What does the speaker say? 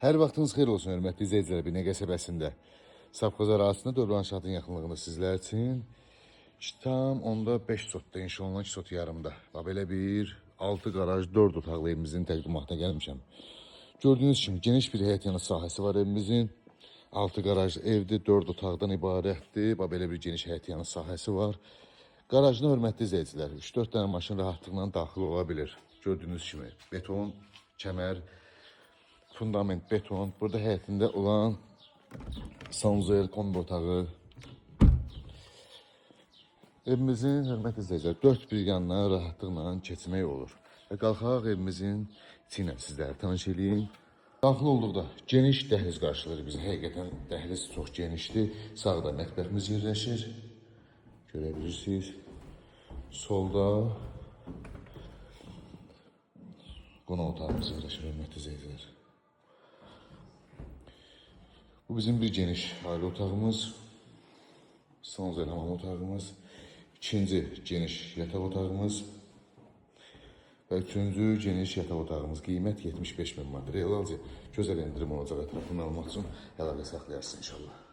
Hər vaxtınız xeyir olsun, hörmətli izləyicilər. Binə qəsəbəsində Safxoz ərazisində Dövran Şahın yaxınlığında sizlər üçün tam onda 5 sotda, inşa olunan 2 sot yarımda. Belə bir 6 qaraj, 4 otaqlı evimizin təqdimatına gəlmişəm. Gördüyünüz kimi geniş bir həyət yanı sahəsi var evimizin. 6 qaraj evdir, 4 otaqdan ibarətdir. Belə bir geniş həyət yanı sahəsi var. Qarajına hörmətli izləyicilər, 3-4 dənə maşın rahatlıqla daxil ola bilir. Gördüyünüz kimi beton, kəmər, fundament, beton. Burada həyətində olan sanuzel, kombi otağı. Evimizin hörmətli izləyicilər 4 bir yandan rahatlıqla keçmək olur. Və qalxaq evimizin içi ilə sizləri tanış edeyim. Daxil olduqda geniş dəhliz qarşılayır bizi. Həqiqətən dəhliz çox genişdir. Sağda mətbəximiz yerləşir. Görə bilirsiniz. Solda qonaq otağımız yerləşir, hörmətli izləyicilər. Bu bizim bir geniş ailə otağımız. Sanuzel hamam otağımız. İkinci geniş yataq otağımız. Və üçüncü geniş yataq otağımız. Qiymət 75.000 manat. Real gözəl endirim olacaq ətrafını almaq üçün əlaqə saxlayarsınız inşallah.